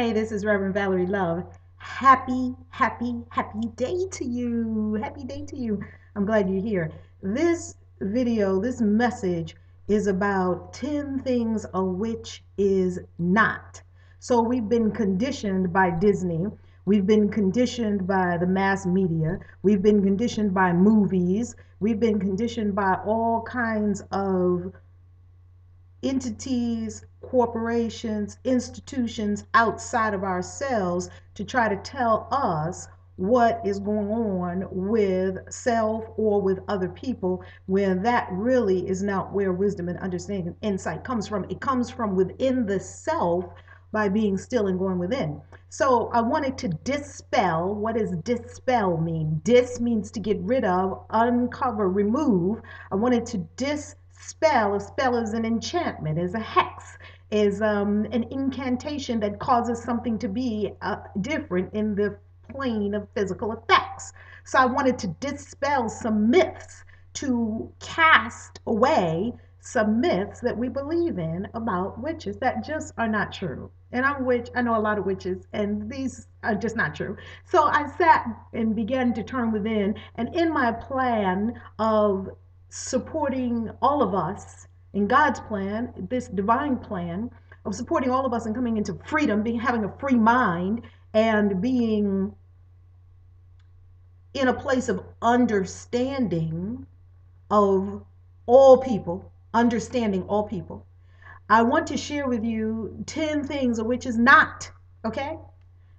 Hey, this is Reverend Valerie Love. Happy day to you. Happy day to you. I'm glad you're here. This video, this message is about 10 things a witch is not. So we've been conditioned by Disney. We've been conditioned by the mass media. We've been conditioned by movies. We've been conditioned by all kinds of entities, corporations, institutions outside of ourselves to try to tell us what is going on with self or with other people, when that really is not where wisdom and understanding and insight comes from. It comes from within the self by being still and going within. So I wanted to dispel. What does dispel mean? Dis means to get rid of, uncover, remove. I wanted to dispel. A spell is an enchantment, is a hex, is an incantation that causes something to be different in the plane of physical effects. So I wanted to dispel some myths, to cast away some myths that we believe in about witches that just are not true. And I'm a witch. I know a lot of witches, and these are just not true. So I sat and began to turn within, and in my plan of supporting all of us in God's plan, this divine plan of supporting all of us and coming into freedom, being having a free mind, and being in a place of understanding of all people, understanding all people. I want to share with you 10 things which is not, okay?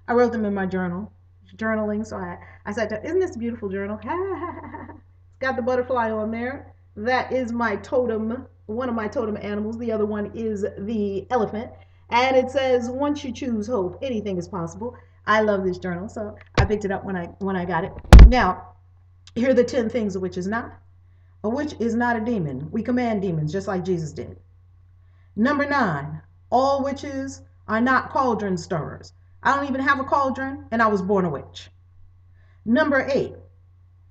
I wrote them in my journal, journaling. So I said, isn't this a beautiful journal? It's got the butterfly on there. That is my totem, one of my totem animals. The other one is the elephant. And it says, once you choose hope, anything is possible. I love this journal, so I picked it up when I got it. Now, here are the 10 things a witch is not. A witch is not a demon. We command demons just like Jesus did. Number 9, all witches are not cauldron stirrers. I don't even have a cauldron, and I was born a witch. Number 8,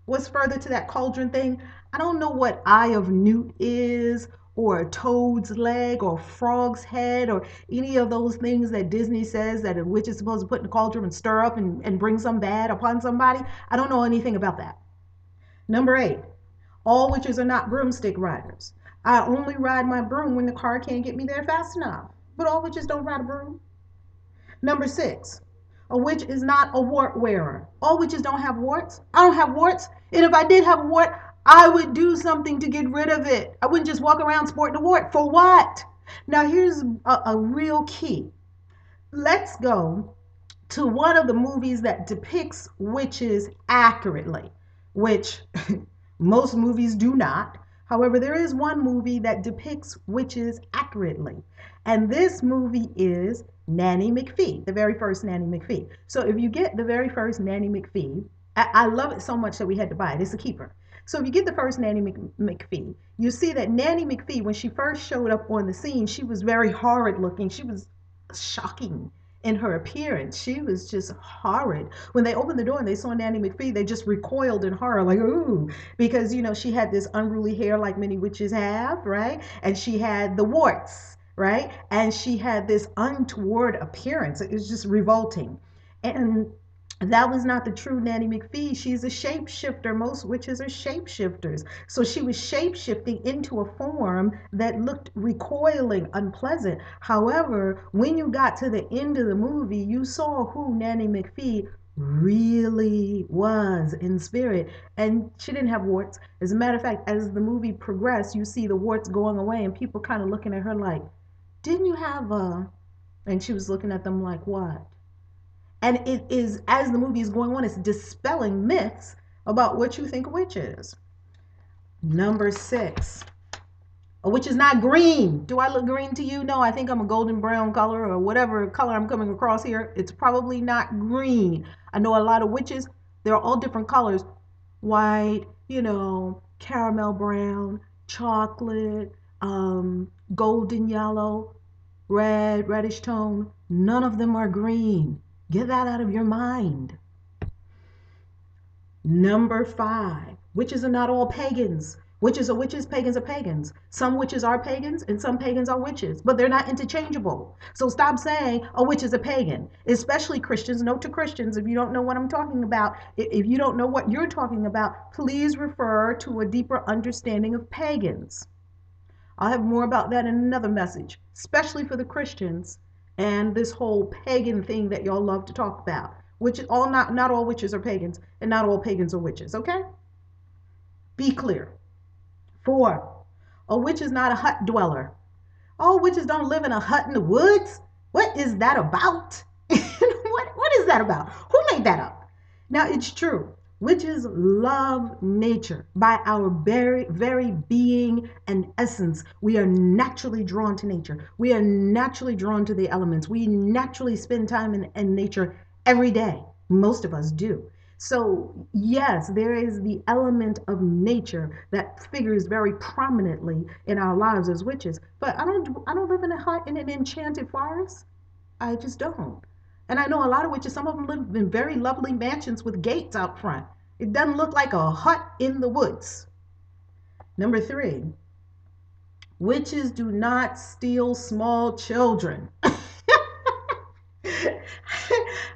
what's further to that cauldron thing? I don't know what eye of newt is, or a toad's leg, or frog's head, or any of those things that Disney says that a witch is supposed to put in the cauldron and stir up and bring some bad upon somebody. I don't know anything about that. Number 8, all witches are not broomstick riders. I only ride my broom when the car can't get me there fast enough. But all witches don't ride a broom. Number 6, a witch is not a wart wearer. All witches don't have warts. I don't have warts. And if I did have a wart, I would do something to get rid of it. I wouldn't just walk around sporting a wart. For what? Now, here's a real key. Let's go to one of the movies that depicts witches accurately, which most movies do not. However, there is one movie that depicts witches accurately. And this movie is Nanny McPhee, the very first Nanny McPhee. So if you get the very first Nanny McPhee, I love it so much that we had to buy it. It's a keeper. So if you get the first Nanny McPhee, you see that Nanny McPhee, when she first showed up on the scene, she was very horrid looking. She was shocking in her appearance. She was just horrid. When they opened the door and they saw Nanny McPhee, they just recoiled in horror, like, ooh, because, she had this unruly hair like many witches have, right? And she had the warts, right? And she had this untoward appearance. It was just revolting. And that was not the true Nanny McPhee. She's a shapeshifter. Most witches are shapeshifters. So she was shapeshifting into a form that looked recoiling, unpleasant. However, when you got to the end of the movie, you saw who Nanny McPhee really was in spirit. And she didn't have warts. As a matter of fact, as the movie progressed, you see the warts going away and people kind of looking at her like, didn't you have a... And she was looking at them like, what? And it is, as the movie is going on, it's dispelling myths about what you think a witch is. Number 6, a witch is not green. Do I look green to you? No, I think I'm a golden brown color or whatever color I'm coming across here. It's probably not green. I know a lot of witches. They're all different colors. White, caramel brown, chocolate, golden yellow, red, reddish tone. None of them are green. Get that out of your mind. Number 5, witches are not all pagans. Witches are witches, pagans are pagans. Some witches are pagans and some pagans are witches, but they're not interchangeable. So stop saying a witch is a pagan, especially Christians. Note to Christians, if you don't know what I'm talking about, if you don't know what you're talking about, please refer to a deeper understanding of pagans. I'll have more about that in another message, especially for the Christians and this whole pagan thing that y'all love to talk about. Which all not all witches are pagans, and not all pagans are witches, okay? Be clear. 4. A witch is not a hut dweller. All witches don't live in a hut in the woods. What is that about? what is that about? Who made that up? Now, it's true. Witches love nature. By our very being and essence, we are naturally drawn to nature. We are naturally drawn to the elements. We naturally spend time in nature every day. Most of us do. So, yes, there is the element of nature that figures very prominently in our lives as witches. But I don't live in a hut in an enchanted forest. I just don't. And I know a lot of witches, some of them live in very lovely mansions with gates out front. It doesn't look like a hut in the woods. Number 3, witches do not steal small children.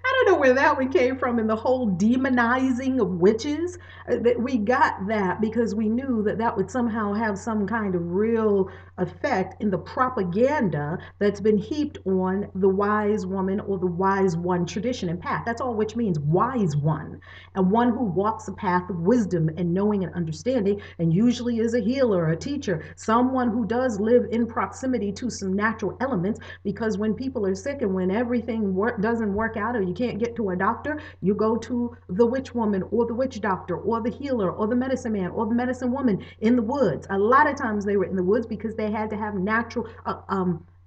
I don't know where that one came from in the whole demonizing of witches. That we got that because we knew that that would somehow have some kind of real effect in the propaganda that's been heaped on the wise woman or the wise one tradition and path. That's all witch means, wise one. And one who walks a path of wisdom and knowing and understanding, and usually is a healer, a teacher, someone who does live in proximity to some natural elements, because when people are sick and when everything doesn't work out or you can't get to a doctor, you go to the witch woman or the witch doctor or the healer or the medicine man or the medicine woman in the woods. A lot of times they were in the woods because they had to have natural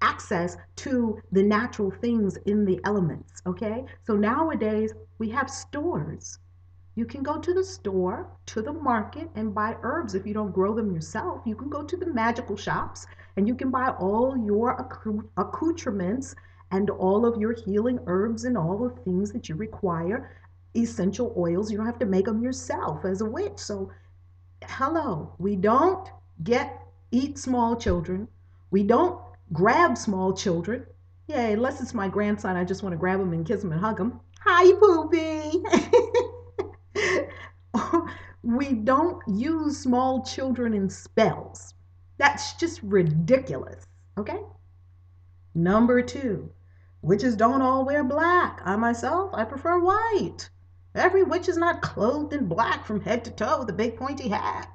access to the natural things in the elements. Okay, so nowadays we have stores. You can go to the store, to the market, and buy herbs if you don't grow them yourself. You can go to the magical shops and you can buy all your accoutrements and all of your healing herbs and all the things that you require, essential oils. You don't have to make them yourself as a witch. So, hello, we don't eat small children. We don't grab small children. Yeah, unless it's my grandson, I just want to grab him and kiss him and hug him. Hi, Poopy. We don't use small children in spells. That's just ridiculous. Okay? Number 2, witches don't all wear black. I myself, I prefer white. Every witch is not clothed in black from head to toe with a big pointy hat.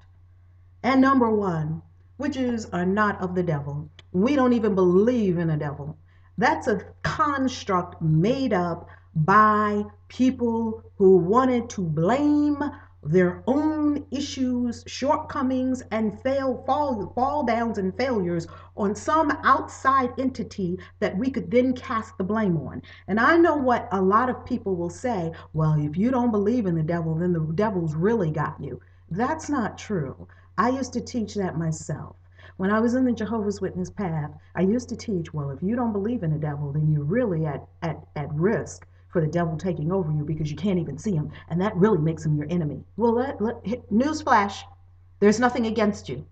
And number 1, witches are not of the devil. We don't even believe in a devil. That's a construct made up by people who wanted to blame their own issues, shortcomings, and fall downs and failures on some outside entity that we could then cast the blame on. And I know what a lot of people will say, well, if you don't believe in the devil, then the devil's really got you. That's not true. I used to teach that myself. When I was in the Jehovah's Witness path, I used to teach, well, if you don't believe in the devil, then you're really at risk for the devil taking over you because you can't even see him. And that really makes him your enemy. Well, newsflash, there's nothing against you.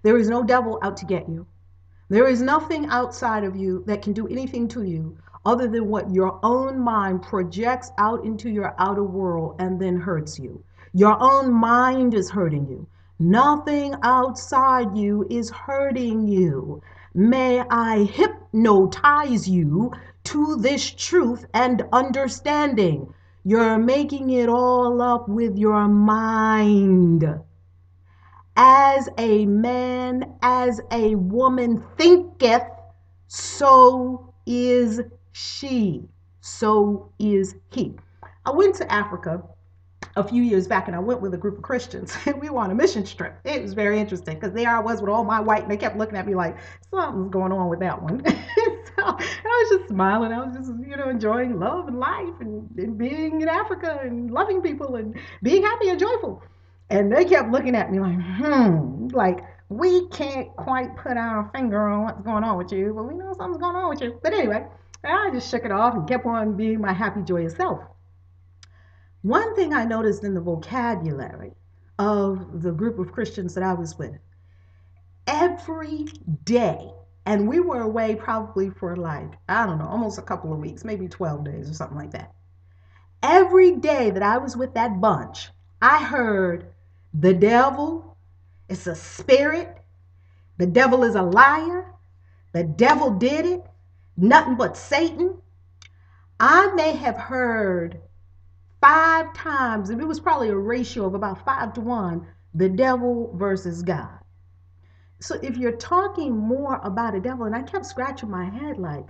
There is no devil out to get you. There is nothing outside of you that can do anything to you other than what your own mind projects out into your outer world and then hurts you. Your own mind is hurting you. Nothing outside you is hurting you. May I hypnotize you to this truth and understanding. You're making it all up with your mind. As a man, as a woman thinketh, so is she, so is he. I went to Africa a few years back and I went with a group of Christians and we were on a mission trip. It was very interesting because there I was with all my white and they kept looking at me like something's going on with that one. So I was just smiling. I was just, enjoying love and life and being in Africa and loving people and being happy and joyful. And they kept looking at me like we can't quite put our finger on what's going on with you, but we know something's going on with you. But anyway, I just shook it off and kept on being my happy, joyous self. One thing I noticed in the vocabulary, of the group of Christians that I was with. Every day. And we were away probably for like, I don't know, almost a couple of weeks, maybe 12 days or something like that. Every day that I was with that bunch, I heard the devil is a spirit, the devil is a liar, the devil did it, nothing but Satan. I may have heard 5 times, it was probably a ratio of about 5 to 1, the devil versus God. So if you're talking more about a devil, and I kept scratching my head like,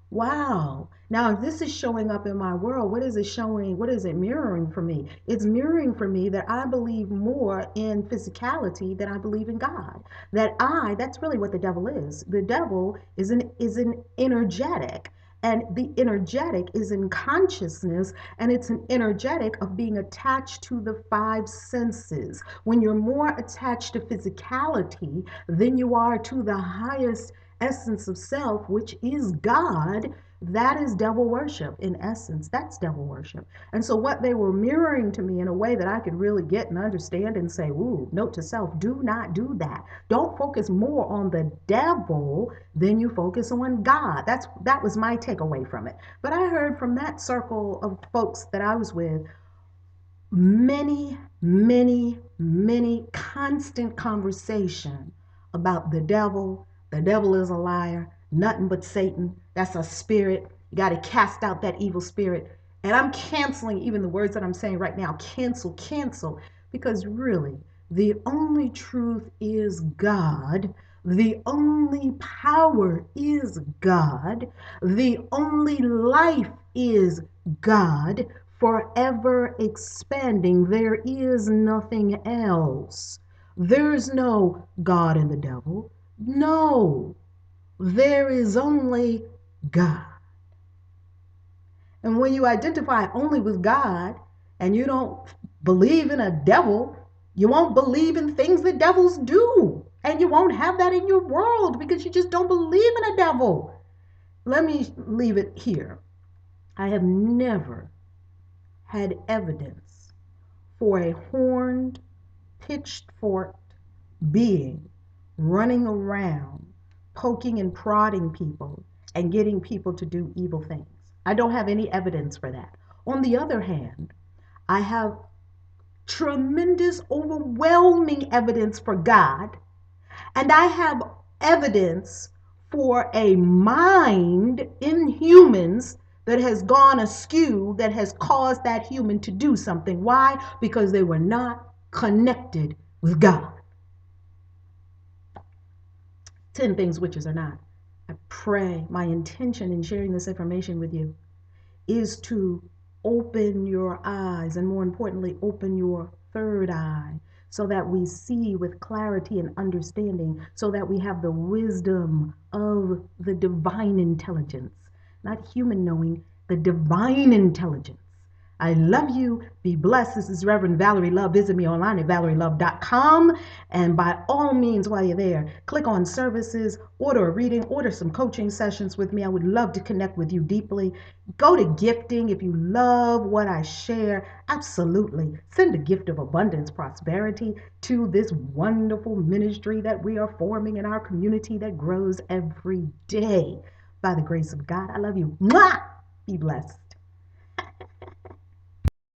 wow, now if this is showing up in my world, what is it showing? What is it mirroring for me? It's mirroring for me that I believe more in physicality than I believe in God. That's really what the devil is. The devil is an energetic. And the energetic is in consciousness, and it's an energetic of being attached to the five senses. When you're more attached to physicality than you are to the highest essence of self, which is God, that is devil worship in essence. That's devil worship. And so, what they were mirroring to me in a way that I could really get and understand and say, ooh, note to self, do not do that. Don't focus more on the devil than you focus on God. That was my takeaway from it. But I heard from that circle of folks that I was with many, many, many constant conversation about the devil. The devil is a liar, nothing but Satan. That's a spirit. You got to cast out that evil spirit. And I'm canceling even the words that I'm saying right now. Cancel, cancel. Because really, the only truth is God. The only power is God. The only life is God, forever expanding. There is nothing else. There's no God and the devil. No, there is only God. And when you identify only with God and you don't believe in a devil, you won't believe in things that devils do. And you won't have that in your world because you just don't believe in a devil. Let me leave it here. I have never had evidence for a horned, pitchforked being running around, poking and prodding people and getting people to do evil things. I don't have any evidence for that. On the other hand, I have tremendous, overwhelming evidence for God, and I have evidence for a mind in humans that has gone askew, that has caused that human to do something. Why? Because they were not connected with God. 10 things witches are not. I pray my intention in sharing this information with you is to open your eyes, and more importantly, open your third eye, so that we see with clarity and understanding, so that we have the wisdom of the divine intelligence, not human knowing, the divine intelligence. I love you. Be blessed. This is Reverend Valerie Love. Visit me online at valerielove.com. And by all means, while you're there, click on services, order a reading, order some coaching sessions with me. I would love to connect with you deeply. Go to gifting if you love what I share. Absolutely. Send a gift of abundance, prosperity to this wonderful ministry that we are forming in our community that grows every day. By the grace of God, I love you. Mwah! Be blessed.